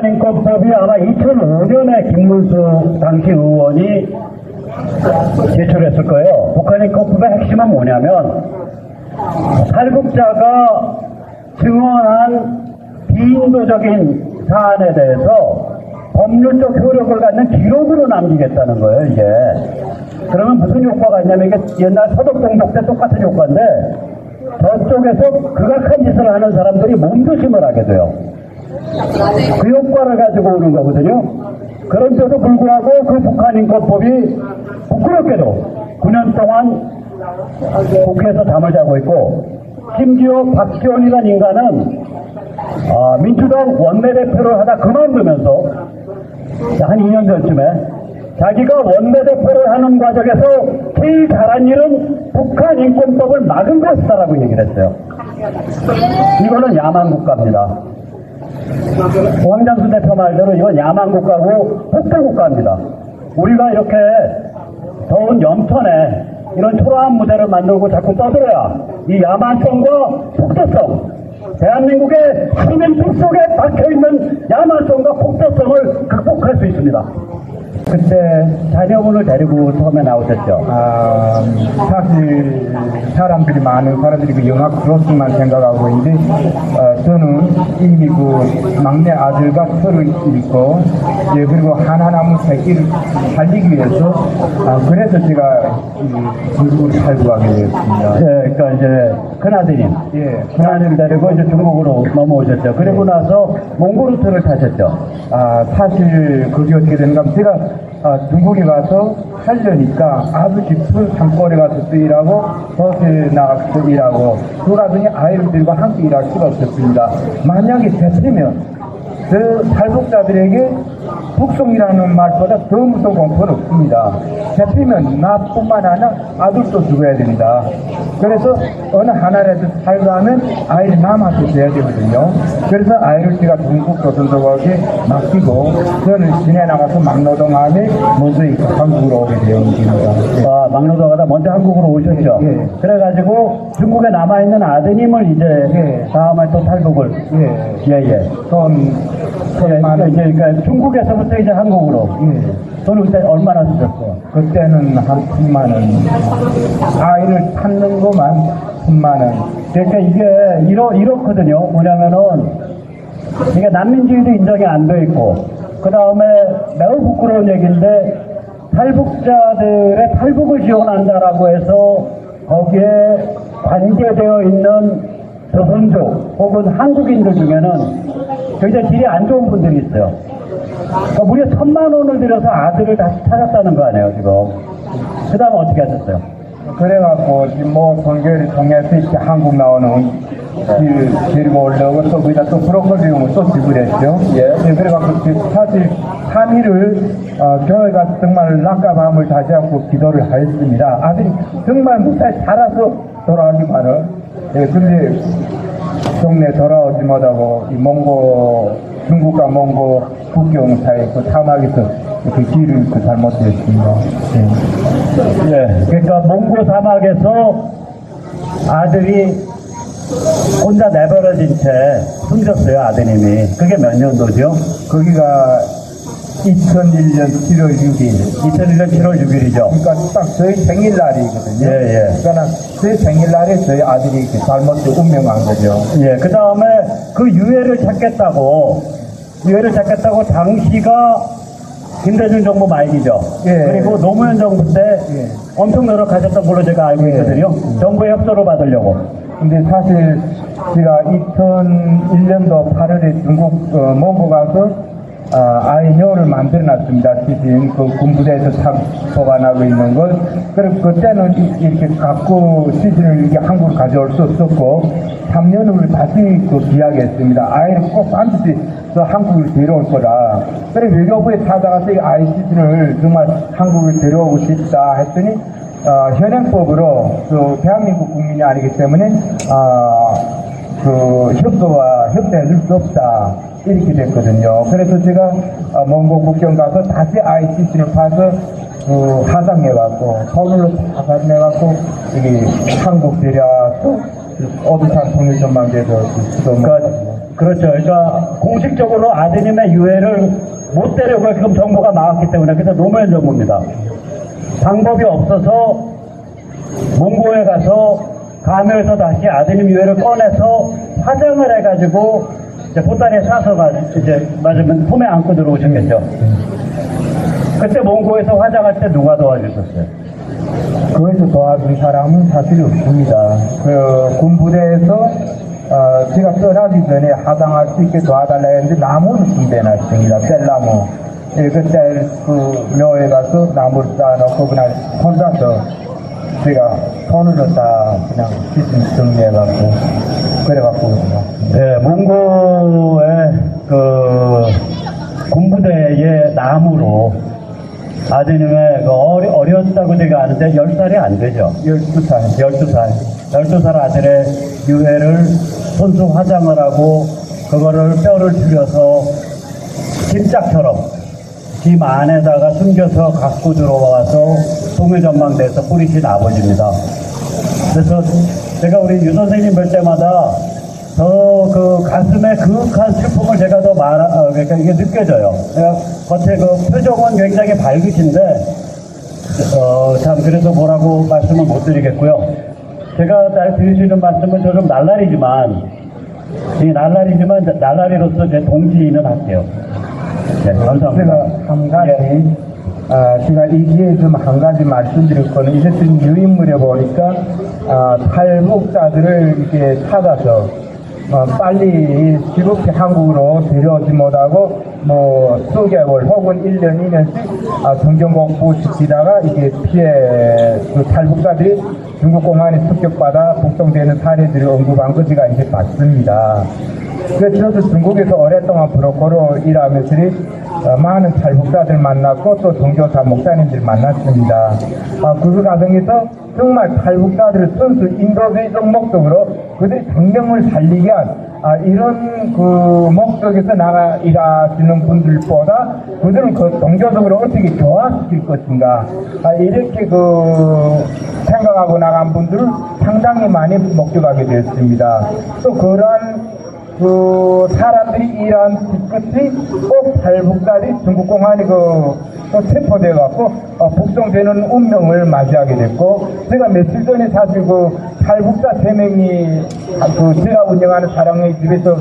북한인권법이 아마 2005년에 김문수 당시 의원이 제출했을 거예요. 북한인권법의 핵심은 뭐냐면 탈북자가 증언한 비인도적인 사안에 대해서 법률적 효력을 갖는 기록으로 남기겠다는 거예요, 이게. 그러면 무슨 효과가 있냐면 이게 옛날 서독동독 때 똑같은 효과인데 저쪽에서 극악한 짓을 하는 사람들이 몸조심을 하게 돼요. 그 효과를 가지고 오는 거거든요. 그런데도 불구하고 그 북한인권법이 부끄럽게도 9년 동안 국회에서 잠을 자고 있고 심지어 박지원이라는 인간은 민주당 원내대표를 하다 그만두면서 한 2년 전쯤에 자기가 원내대표를 하는 과정에서 제일 잘한 일은 북한인권법을 막은 것이다라고 얘기를 했어요. 이거는 야만국가입니다. 황장수 대표 말대로 이건 야만국가고 폭도국가입니다. 우리가 이렇게 더운 염천에 이런 초라한 무대를 만들고 자꾸 떠들어야 이 야만성과 폭도성, 대한민국의 시민피 속에 박혀있는 야만성과 폭도성을 극복할 수 있습니다. 그때 자녀분을 데리고 처음에 나오셨죠? 사실 사람들이 많은 사람들이 그 영화 크로스만 생각하고 있는데 저는 이미 그 막내 아들과 표를 읽고 그리고 하나남은 새끼를 살리기 위해서 그래서 제가 중국을 살고 가게 되었습니다. 네, 그러니까 이제 큰아드님, 큰아드님 데리고 이제 중국으로 넘어오셨죠. 그리고 나서 몽골루트를 타셨죠. 사실 그게 어떻게 되는가 하면 제가 중국에 가서 살려니까 아주 깊은 산골에 가서 또 일하고 도시에 나가서 일하고 그러더니 아이를 들고 함께 일할 수가 없었습니다. 만약에 잡히면 그 탈북자들에게 북송이라는 말보다 더 무서운 공포는 없습니다. 잡히면 나뿐만 아니라 아들도 죽어야 됩니다. 그래서 어느 하나라도 살가면 아이를 남한테 줘야 되거든요. 그래서 아이를 제가 중국 조선족에게 맡기고 저는 시내 나가서 막노동하며 먼저 한국으로 오게 되는 겁니다. 막노동하다 먼저 한국으로 오셨죠. 그래가지고 중국에 남아있는 아드님을 이제 다음에 또 탈북을 그러니까 중국에서부터 이제 한국으로 돈은 그때 얼마나 쓰셨어요? 그때는 한 10만 원. 아이를 찾는 것만 10만 원. 그러니까 이게 이렇거든요. 뭐냐면은 이게 난민주의도 인정이 안 돼 있고 그 다음에 매우 부끄러운 얘기인데 탈북자들의 탈북을 지원한다라고 해서 거기에 관계되어 있는 조선족 혹은 한국인들 중에는 굉장히 질이 안 좋은 분들이 있어요. 그러니까 무려 1,000만 원을 들여서 아들을 다시 찾았다는 거 아니에요, 지금. 그 다음에 어떻게 하셨어요? 그래갖고, 뭐, 선교를 통해서 이렇게 한국 나오는 길 데리고 오려고 또 거기다 또 브로커 비용을 또 지불했죠. 그래갖고, 사실 3일을 교회 가서 정말 낮과 밤을 다시 하고 기도를 하였습니다. 아들이 정말 무사히 살아서 돌아가기만은. 근데 동네 돌아오지 못하고 이 중국과 몽고 국경 사이 그 사막에서 그 길을 잘못했습니다. 그러니까 몽고 사막에서 아들이 혼자 내버려진 채 숨졌어요, 아드님이. 그게 몇 년도죠? 거기가 2001년 7월 6일. 2001년 7월 6일이죠. 그러니까 딱 저희 생일날이거든요. 그러니까 저희 생일날에 저희 아들이 잘못돼 운명한 거죠. 그 다음에 그 유해를 찾겠다고 당시가 김대중 정부 말기죠. 그리고 노무현 정부 때 엄청 노력하셨던 걸로 제가 알고 있거든요. 정부의 협조를 받으려고. 근데 사실 제가 2001년도 8월에 중국 몽고 가서 아이 녀를 만들어놨습니다. 지금 그 군부대에서 보관하고 있는 걸. 그리고 그때는 이렇게 갖고 시신을 이렇게 한국으로 가져올 수 없었고 3년 후를 다시 기약했습니다. 아이를 꼭 반드시 한국을 데려올 거라. 그래서 외교부에 찾아가서 이 아이 시신을 정말 한국을 데려오고 싶다 했더니 현행법으로 대한민국 국민이 아니기 때문에 협조와 협조해줄 수 없다. 이렇게 됐거든요. 그래서 제가 몽고 국경 가서 다시 아이 시신을 파서 화상해갖고 서울로 다 내갖고 여기 한국 데려와서 어부산 통일전망대에서 그 그렇죠. 그러니까 공식적으로 아드님의 유해를 못 되려고 지금 정보가 나왔기 때문에 그래서 노무현 정부입니다. 방법이 없어서 몽고에 가서 감회에서 다시 아드님 유해를 꺼내서 화장을 해가지고 이제 보따리에 싸서 이제 맞으면 품에 안고 들어오셨겠죠. 그때 몽고에서 화장할 때 누가 도와주셨어요? 거기서 도와준 사람은 사실 없습니다. 그 군부대에서 제가 떠나기 전에 하강할 수 있게 도와달라 했는데 나무는 준비해놨습니다. 뗄나무. 예, 그때 그 묘에 가서 나무를 쌓아놓고 그냥 혼자서 제가 손으로 다 그냥 시스템 정리해갖고 그래갖고 네, 몽고의 그 군부대의 나무로 아드님의 그 어렸다고 제가 아는데 10살이 안 되죠. 12살. 12살 아들의 유해를 손수 화장을 하고 그거를 뼈를 줄여서 김짝처럼 김 안에다가 숨겨서 갖고 들어와서 동해전망대에서 뿌리신 아버지입니다. 그래서 제가 우리 유 선생님 뵐 때마다 더 그 가슴에 그윽한 슬픔을 제가 더 그러니까 이게 느껴져요. 겉에 그 표정은 굉장히 밝으신데, 참, 그래서 뭐라고 말씀을 못 드리겠고요. 제가 드릴 수 있는 말씀은 저 좀 날라리지만, 날라리로서 제 동지는 할게요. 네, 감사합니다. 제가 한 가지, 제가 이 기회에 좀 한 가지 말씀드릴 거는, 이제 지금 유인물에 보니까, 탈북자들을 이렇게 찾아서, 빨리 지극히 한국으로 데려오지 못하고, 수개월 혹은 1년, 2년씩 정경 공부시키다가 이게 그 탈북자들이 중국 공안에 습격받아 북송되는 사례들이 언급한 거 제가 이제 봤습니다. 그래서 저도 중국에서 오랫동안 브로커로 일하면서 많은 탈북자들 만났고 또 종교사 목사님들 만났습니다. 그 과정에서 정말 탈북자들을 순수 인도주의적 목적으로 그들이 정경을 살리게 한 이런 그 목적에서 나가 일하시는 분들보다 그들은 그 종교적으로 어떻게 교화시킬 것인가 이렇게 그 생각하고 나간 분들을 상당히 많이 목격하게 되었습니다. 또 그러한 그 사람들이 일한 뒤끝이 꼭 탈북자들이 중국공안이 체포돼갖고 북송되는 운명을 맞이하게 됐고, 제가 며칠 전에 사실 그 탈북자 3명이 제가 운영하는 사랑의 집에서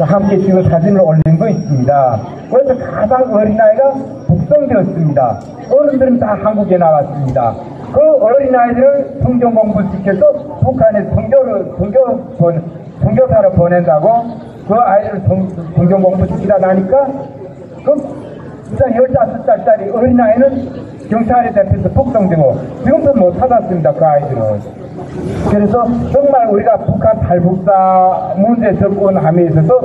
함께 찍은 사진을 올린 거 있습니다. 그래서 가장 어린아이가 북송되었습니다. 어른들은 다 한국에 나왔습니다. 그 어린아이들을 성경 공부시켜서 북한에 선교사로 보낸다고 그 아이를 성경 공부시키다 나니까 진짜 15살짜리 어린아이는 경찰에 잡혀서 북송되고 지금도 못 찾았습니다. 그 아이들은. 그래서 정말 우리가 북한 탈북자 문제 접근함에 있어서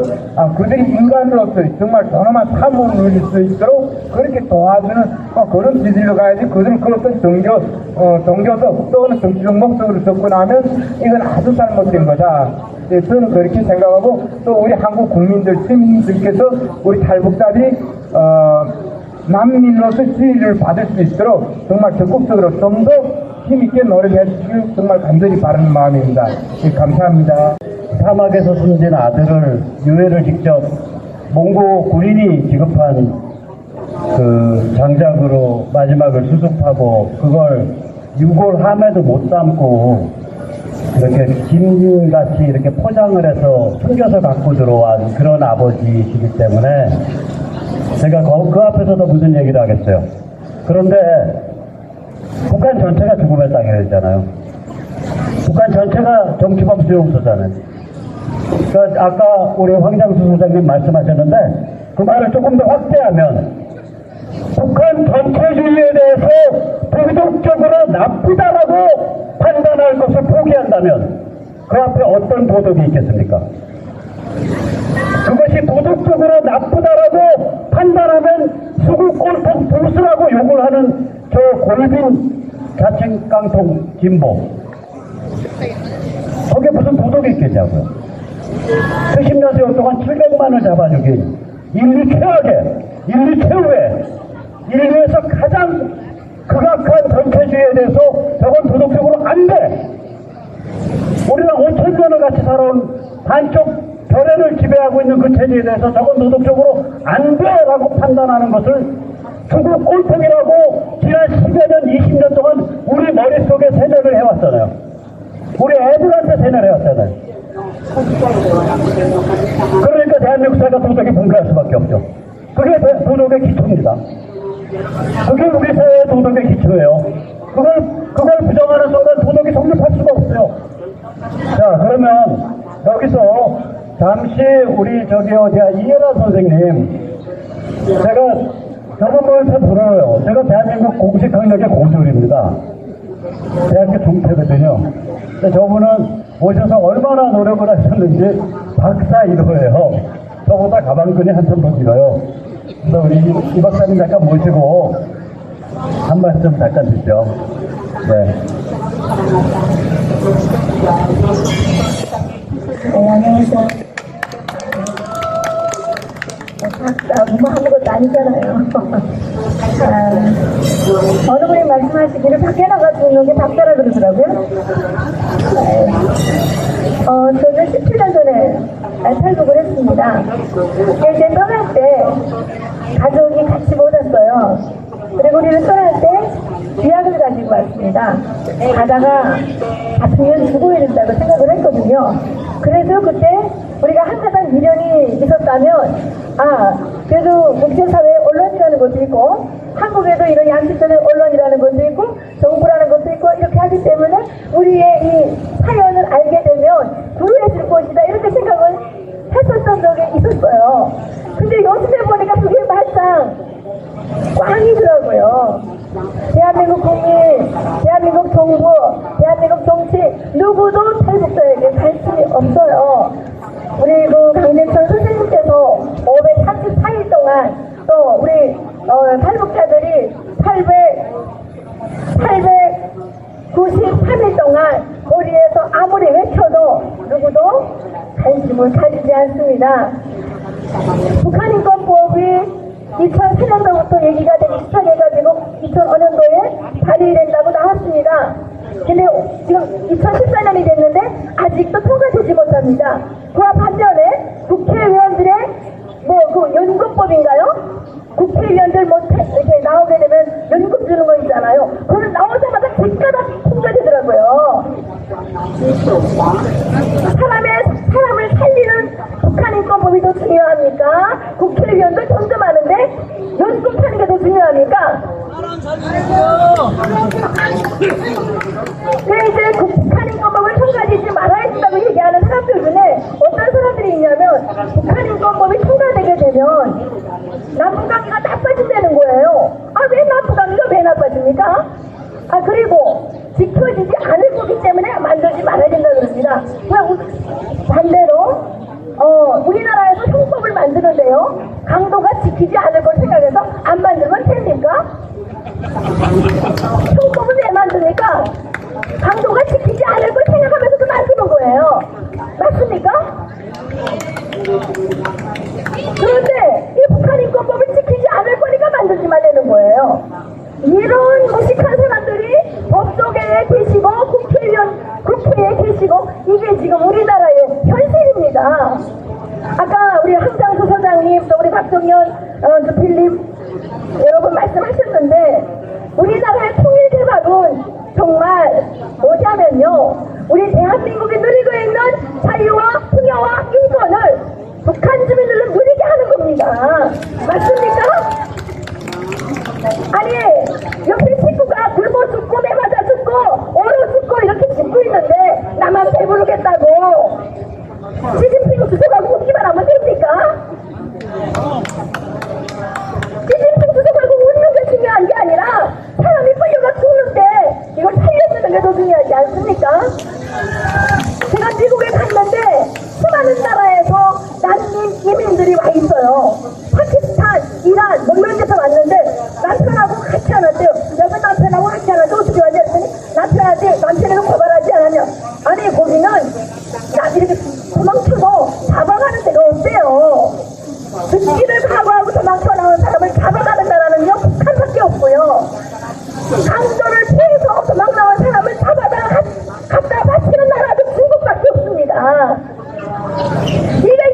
그들이 인간으로서 정말 저놈한 사물을 누릴 수 있도록 그렇게 도와주는 그런 기질로 가야지. 그들은 그것은 종교적 또는 정치적 목적으로 접근하면 이건 아주 잘못된 거다. 저는 그렇게 생각하고, 또 우리 한국 국민들, 시민들께서 우리 탈북자들이 난민으로서 지위를 받을 수 있도록 정말 적극적으로 좀 더 힘있게 노력해 주시길 정말 간절히 바라는 마음입니다. 감사합니다. 사막에서 숨진 아들을 유해를 직접 몽고 군인이 지급한 그 장작으로 마지막을 수습하고 그걸 유골함에도 못 담고 이렇게 김같이 이렇게 포장을 해서 숨겨서 갖고 들어온 그런 아버지이시기 때문에 제가 그 앞에서도 무슨 얘기를 하겠어요. 그런데 북한 전체가 죽음의 땅이었잖아요. 북한 전체가 정치범 수용소잖아요. 그러니까 아까 우리 황장수 소장님 말씀하셨는데 그 말을 조금 더 확대하면 북한 전체주의에 대해서 도덕적으로 나쁘다라고 판단할 것을 포기한다면 그 앞에 어떤 도덕이 있겠습니까? 그것이 도덕적으로 나쁘다라고 판단하면 수구꼴통 보수라고 욕을 하는 저 골빈 자칭깡통 진보, 거기에 무슨 도덕이 있겠냐고요. 수십 년 세월 동안 700만을 잡아 죽인 인류 최후의 인류에서 가장 극악한 전체주의에 대해서 저건 도덕적으로 안 돼. 우리랑 5,000년을 같이 살아온 한쪽 결례를 지배하고 있는 그 체제에 대해서 저건 도덕적으로 안 돼라고 판단하는 것을 중국 꼴통이라고 지난 10여 년, 20년 동안 우리 머릿속에 세뇌를 해왔잖아요. 우리 애들한테 세뇌를 해왔잖아요. 그러니까 대한민국 사회가 도덕이 붕괴할 수밖에 없죠. 그게 도덕의 기초입니다. 그게 우리 사회의 도덕의 기초예요. 그걸 부정하는 순간 도덕이 성립할 수가 없어요. 자, 그러면 여기서 잠시 우리 이해라 선생님, 제가 저번 보면 참 부러워요. 제가 대한민국 공식 학력의 고졸입니다. 대학교 중퇴거든요. 근데 저분은 오셔서 얼마나 노력을 하셨는지 박사 1호예요. 저보다 가방끈이 한참 더 길어요. 그래서 우리 이 박사님 잠깐 모시고 한 말씀 잠깐 듣죠. 네. 네, 안녕하세요. 박사, 뭐 아무것도 아니잖아요. 어느 분이 말씀하시기를 밖에 나가서 있는 게 박사라 그러더라고요. 저는 17년 전에 탈북을 했습니다. 이제 떠날 때 가족이 같이 못 왔어요. 그리고 우리는 떠날 때 비약을 가지고 왔습니다. 가다가 아프면 죽어야 된다고 생각을 했거든요. 그래서 그때 우리가 한 가닥 미련이 있었다면, 그래도 국제사회에 언론이라는 것도 있고, 한국에도 이런 양식적인 언론이라는 것도 있고, 정부라는 것도 있고, 이렇게 하기 때문에 우리의 이 사연을 알게 되면 구해줄 것이다, 이렇게 생각을 했었던 적이 있었어요. 근데 요즘에 보니까 그게 말상 꽝이더라고요. 대한민국 국민, 대한민국 정부, 대한민국 정치 누구도 탈북자에게 관심이 없어요. 우리 그 강대천 선생님께서 534일 동안 또 우리 탈북자들이 893일 동안 거리에서 아무리 외쳐도 누구도 관심을 가지지 않습니다. 북한인권법이 2004년도부터 얘기가 되기 시작해가지고 2005년도에 발의된다고 나왔습니다. 근데 지금 2014년이 됐는데 아직도 통과되지 못합니다. 그와 반면에 국회의원들의 그 연금법인가요? 국회의원들 이렇게 나오게 되면 연금 주는 거 있잖아요. 그거는 나오자마자 뒷가닥 통과되더라고요. 사람을 살리는 북한인권법이 더 중요합니까? 국회의원들 점점하는데 연금 타는 게 더 중요합니까? 그래 이제 북한인권법을 통과되지 말아야 된다고 얘기하는 사람들 중에 어떤 사람들이 있냐면 북한인권법이 통과되게 되면 남북관계가 나빠진다는 거예요. 왜 남북관계가 왜 나빠집니까? 그리고 지켜지지 않을 거기 때문에 만들지 말아야 된다 그럽니다. 반대로 우리나라에서 형법을 만드는데요, 강도가 지키지 않을 걸 생각해서 안 만들면 됩니까? 형법을 왜 만듭니까? 강도가 지키지 않을 걸 생각하면서 만드는 거예요. 맞습니까? 그런데 이 북한인권법을 지키지 않을 거니까 만들지 말라는 거예요. 이런 무식한 사람들이 법조계에 계시고 국회에 계시고, 이게 지금 우리나라의 현실입니다. 아까 우리 한장수 소장님, 또 우리 박정현, 필립 여러분 말씀하셨는데, 우리나라의 통일 개발은 정말 뭐냐면요, 우리 대한민국이 누리고 있는 자유와 풍요와 인권을 북한 주민들은 누리게 하는 겁니다. 맞습니까? 아니, 옆에 식구가 굶어 죽고 매 맞아 죽고 얼어 죽고 이렇게 죽고 있는데 나만 배부르겠다고 시진핑 주석하고 웃기만 하면 됩니까? 시진핑 주석하고 웃는 게 중요한 게 아니라 사람이 끌려가 죽는데 이걸 살려주는 게 더 중요하지 않습니까? 제가 미국에 갔는데 수많은 나라에서 난민 이민들이 와 있어요. 파키스탄, 이란, 뭐 이런 데서 왔는데 남편하고 같이 안 왔대요. 여기 남편하고 같이 안 왔대. 어떻게 왔냐 했더니 남편이랑 고발하지 않았냐. 아니 거기는 이렇게 도망쳐도 잡아가는 데가 없대요. 늦기를 각오하고 도망쳐 나온 사람을 잡아가는 나라는요 북한밖에 없고요. 강도를 피해서 도망 나온 사람을 잡아다 갖다 바치는 나라도 중국밖에 없습니다. 이게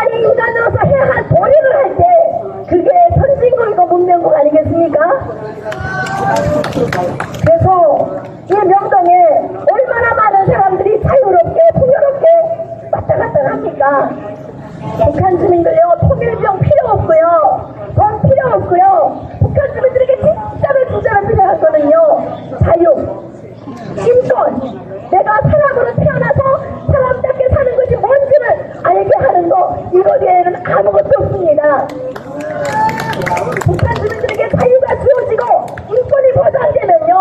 인간이 인간으로서 해야 할 도리를 할 때 그게 선진국이고 문명국 아니겠습니까? 그래서 이 명동에 얼마나 많은 사람들이 자유롭게 풍요롭게 왔다 갔다 합니까? 북한 주민들요, 통일비용 필요 없고요, 돈 필요 없고요, 북한 주민들에게 진짜로 필요하거든요. 자유, 인권, 내가 사람으로 태어나서 사람답게 사는 것이 뭔지를 알게 하는 거, 이거 외에는 아무것도 없습니다. 북한 주민들에게 자유가 주어지고 인권이 보장되면요,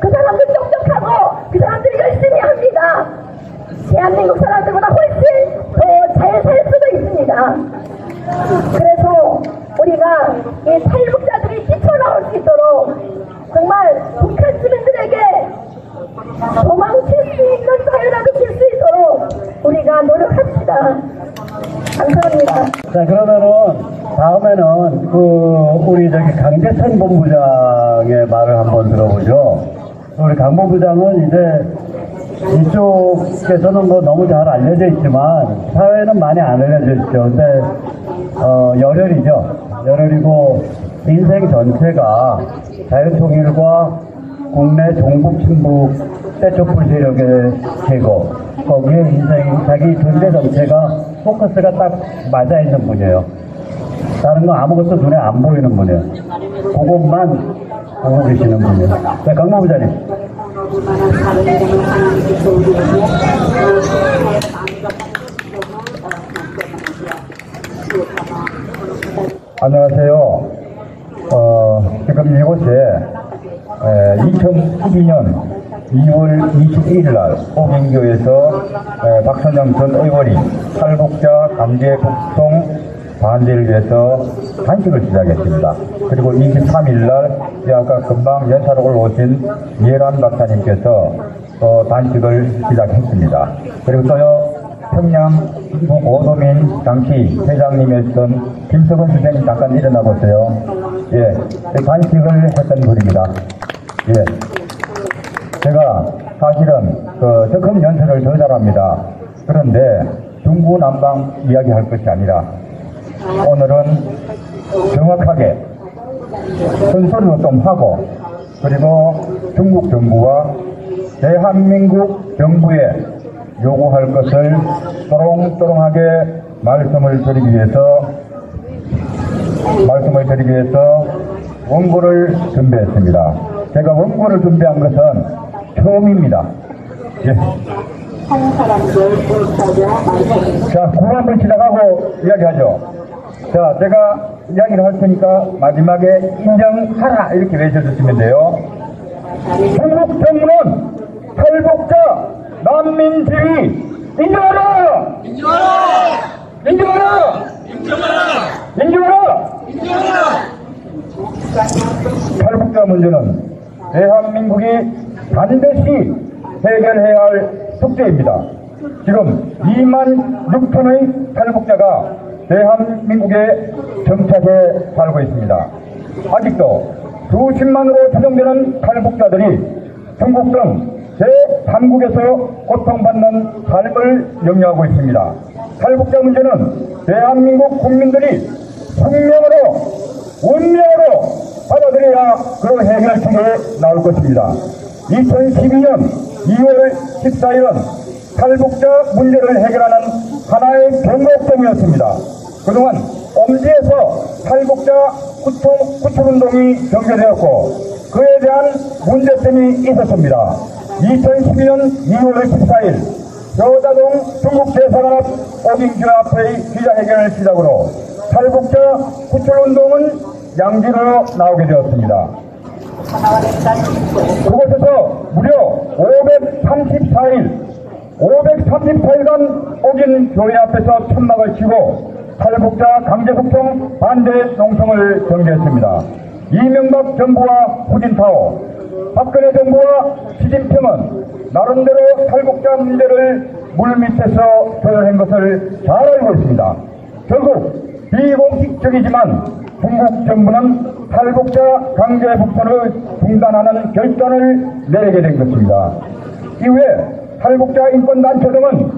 그 사람들 똑똑하고 그 사람들이 열심히 합니다. 대한민국 사람들보다 훨씬 더 잘 살 수도 있습니다. 그래서 우리가 이 탈북자들이 뛰쳐나올 수 있도록 정말 북한 주민들에게 도망칠 수 있는 사회라도 줄 수 있도록 우리가 노력합시다. 감사합니다. 자, 그러면은 다음에는 우리 강재천 본부장의 말을 한번 들어보죠. 우리 강 본부장은 이제 이쪽에서는 너무 잘 알려져 있지만 사회는 많이 안 알려져 있죠. 근데 열혈이죠. 열혈이고 인생 전체가 자유통일과 국내 종북 친북 떼촛불 세력의 제거, 거기에 인생 자기 존재 전체가 포커스가 딱 맞아 있는 분이에요. 다른 거 아무것도 눈에 안 보이는 분이에요. 그것만 보고 계시는 분이에요. 네, 강 본부장님. 안녕하세요. 지금 이곳에 2012년 2월 21일 날 오민교에서 박선영 전 의원이 탈북자 강제 북송 반대를 위해서 단식을 시작했습니다. 그리고 23일 날 아까 금방 연사록을 오신 예란 박사님께서 단식을 시작했습니다. 그리고 또요 평양 중국 오도민 장치 회장님이었던 김석원 선생님 잠깐 일어나고 있어요. 예, 단식을 했던 분입니다. 예, 제가 사실은 적금 연설을 더 잘합니다. 그런데 중구난방 이야기할 것이 아니라 오늘은 정확하게 선서를 좀 하고 그리고 중국 정부와 대한민국 정부에 요구할 것을 또롱또롱하게 말씀을 드리기 위해서 원고를 준비했습니다. 제가 원고를 준비한 것은 처음입니다. 예. 자, 구호 한번 시작하고 이야기하죠. 자, 제가 이야기를 할 테니까 마지막에 인정하라 이렇게 외쳐주시면 돼요. 중국 정부는 탈북자 난민 지위 인정하라! 인정하라! 인정하라! 인정하라! 인정하라! 인정하라! 탈북자 문제는 대한민국이 반드시 해결해야 할 숙제입니다. 지금 2만 6천의 탈북자가 대한민국에 정착해 살고 있습니다. 아직도 수십만으로 추정되는 탈북자들이 중국 등 제3국에서 고통받는 삶을 영위하고 있습니다. 탈북자 문제는 대한민국 국민들이 숙명으로 운명으로 받아들여야 그 해결책이 나올 것입니다. 2012년 2월 14일은 탈북자 문제를 해결하는 하나의 경고점이었습니다. 그동안 엄지에서 탈북자 구출운동이 전개되었고 그에 대한 문제점이 있었습니다. 2012년 2월 14일 여자동 중국 대사관앞 오민교 앞의 기자회견을 시작으로 탈북자 구출운동은 양지로 나오게 되었습니다. 그곳에서 무려 534일간 옥인 교회 앞에서 천막을 치고 탈북자 강제북송 반대 농성을 전개했습니다. 이명박 정부와 후진타오, 박근혜 정부와 시진핑은 나름대로 탈북자 문제를 물밑에서 조절한 것을 잘 알고 있습니다. 결국 비공식적이지만 중국 정부는 탈북자 강제 북송을 중단하는 결단을 내리게 된 것입니다. 이후에 탈북자 인권단체 등은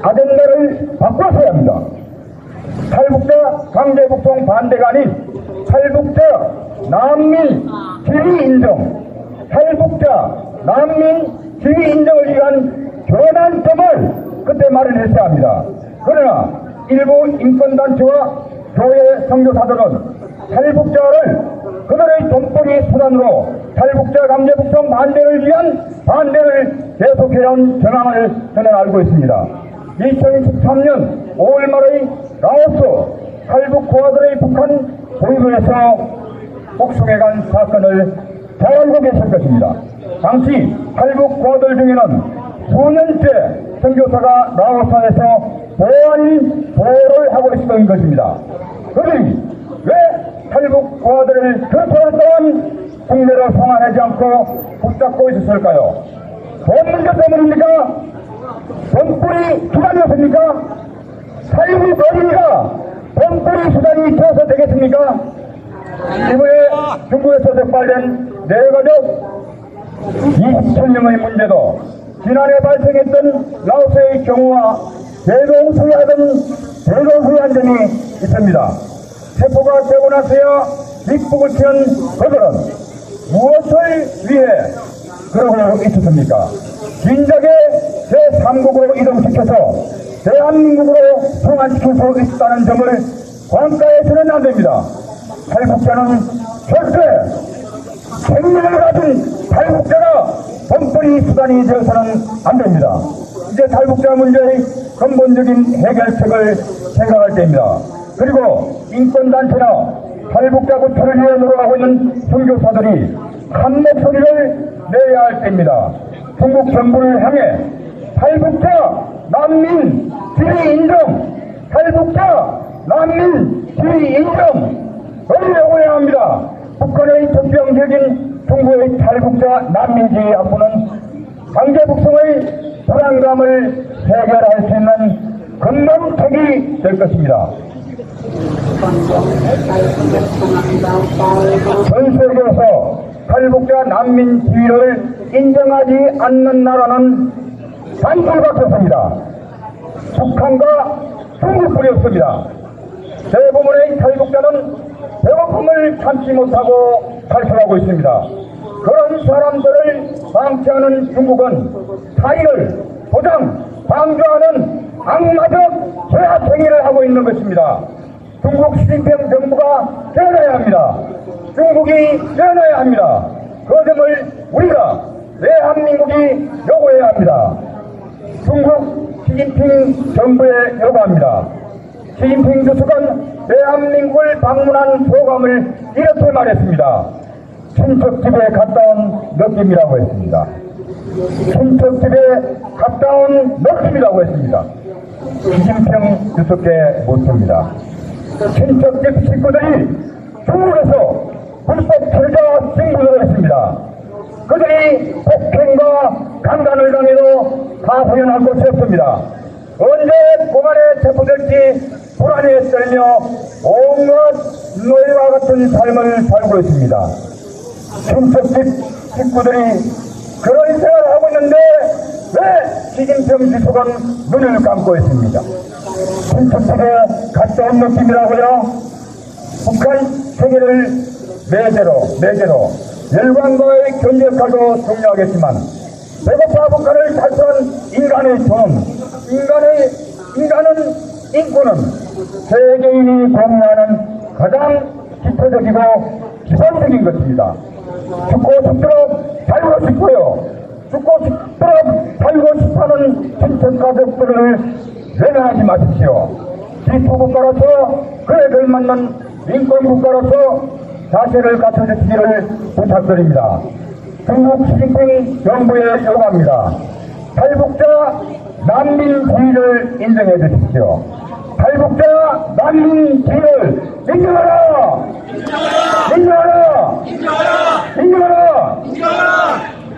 아젠다를 바꿔서야 합니다. 탈북자 강제북송 반대가 아닌 탈북자 난민 지위 인정, 탈북자 난민 지위 인정을 위한 교란점을 그때 마련했어야 합니다. 그러나 일부 인권단체와 교회 선교사들은 탈북자를 그들의 돈벌이 수단으로 탈북자 강제북송 반대를 위한 반대를 계속해온 정황을 저는 알고 있습니다. 2013년 5월 말의 라오스 탈북 고아들의 북한 보위부에서 북송해 간 사건을 잘 알고 계실 것입니다. 당시 탈북 고아들 중에는 수년째 선교사가 라오스에서 보호를 하고 있었던 것입니다. 그들이 왜 탈북 고아들을 그토록 동안 국내로 송환하지 않고 붙잡고 있었을까요? 돈 문제 때문입니까? 돈벌이 수단이었습니까? 탈북 어린이가 돈벌이 수단이 되어서 되겠습니까? 이번에 중국에서 적발된 내가족 27명의 문제도 지난해 발생했던 라오스의 경우와 대동소이한 점이 있습니다. 체포가 되고 나서야 빅북을 튀는 그들은 무엇을 위해 그러고 있었습니까? 진작에 제3국으로 이동시켜서 대한민국으로 송환시킬 수 있다는 점을 관가해서는 안 됩니다. 탈북자는 절대 생명을 가진 탈북자가 돈벌이 수단이 되어서는 안 됩니다. 이제 탈북자 문제의 근본적인 해결책을 생각할 때입니다. 그리고 인권단체나 탈북자 구출을 위해 노력하고 있는 선교사들이 한 목소리를 내야 할 때입니다. 중국 정부를 향해 탈북자 난민 지위 인정, 탈북자 난민 지위 인정을 요구해야 합니다. 북한의 특정적인 중국의 탈북자 난민지위 확보는 강제북송의 불안감을 해결할 수 있는 근본책이 될 것입니다. 전 세계에서 탈북자 난민 지위를 인정하지 않는 나라는 단둘밖에 없습니다. 북한과 중국뿐이었습니다. 대부분의 탈북자는 배고픔을 참지 못하고 탈출하고 있습니다. 그런 사람들을 방치하는 중국은 타의를 방조하는 악마적 제압행위를 하고 있는 것입니다. 중국 시진핑 정부가 깨어나야 합니다. 중국이 깨어나야 합니다. 그 점을 우리가 대한민국이 요구해야 합니다. 중국 시진핑 정부에 요구합니다. 시진핑 주석은 대한민국을 방문한 소감을 이렇게 말했습니다. 친척집에 갔다 온 느낌이라고 했습니다. 친척집에 갔다 온 느낌이라고 했습니다. 시진핑 주석의 모습입니다. 친척집 식구들이 중국에서 불법 철자 신고를 했습니다. 그들이 폭행과 강간을 당해도 다 후연할 곳이 없습니다. 언제 공안에 체포될지 불안에 떨며 온갖 노예와 같은 삶을 살고 있습니다. 친척집 식구들이 그런 생활을 하고 있는데 왜 시진핑 주석은 눈을 감고 있습니다. 친척집에 갔다 온 느낌이라고요? 북한 세계를 매개로 열강과의 견제 역할도 중요하겠지만 배고파 북한을 탈출한 인간의 존엄, 인권은 세계인이 공유하는 가장 기초적이고 기본적인 것입니다. 죽고 싶도록 살고 싶고요. 죽고 싶도록 살고 싶어하는 친척 가족들을 외면하지 마십시오. 지토국가로서 그에 걸맞는 인권국가로서 자세를 갖춰주시기를 부탁드립니다. 중국 시진핑 정부에 요구합니다. 탈북자 난민 지위를 인정해 주십시오. 탈북자 난민 지위를 인정하라! 인정하라!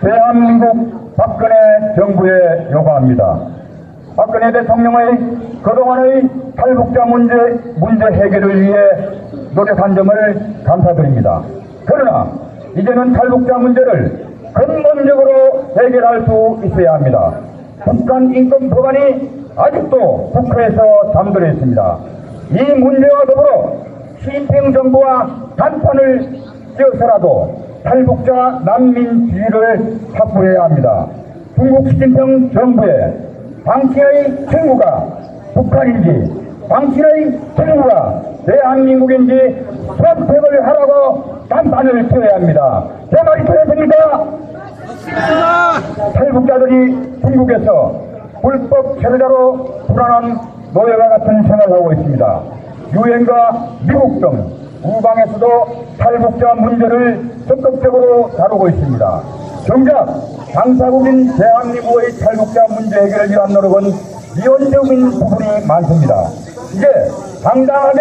대한민국 박근혜 정부에 요구합니다. 박근혜 대통령의 그동안의 탈북자 문제 해결을 위해 노력한 점을 감사드립니다. 그러나 이제는 탈북자 문제를 근본적으로 해결할 수 있어야 합니다. 북한 인권 법안이 아직도 국회에서 잠들어 있습니다. 이 문제와 더불어 시진핑 정부와 단판을 지어서라도 탈북자 난민 지위를 확보해야 합니다. 중국 시진핑 정부의 당신의 친구가 북한인지 당신의 친구가 대한민국인지 선택을 하라고 단판을 지어야 합니다. 제 말이 틀렸습니까? 탈북자들이 중국에서 불법 체류자로 불안한 노예와 같은 생활을 하고 있습니다. 유엔과 미국 등 우방에서도 탈북자 문제를 적극적으로 다루고 있습니다. 정작 당사국인 대한민국의 탈북자 문제 해결을 위한 노력은 미온적인 부분이 많습니다. 이제 당당하게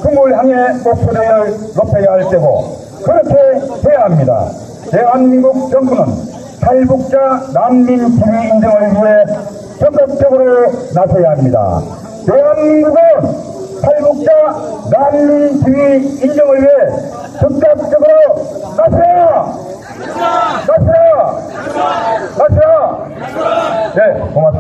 중국을 향해 목소리를 높여야 할 때고 그렇게 해야 합니다. 대한민국 정부는 탈북자 난민 지위 인정을 위해 적극적으로 나서야 합니다. 대한민국은 탈북자 난민 지위 인정을 위해 적극적으로 나서야! 나서야! 나서야! 네, 고맙습니다.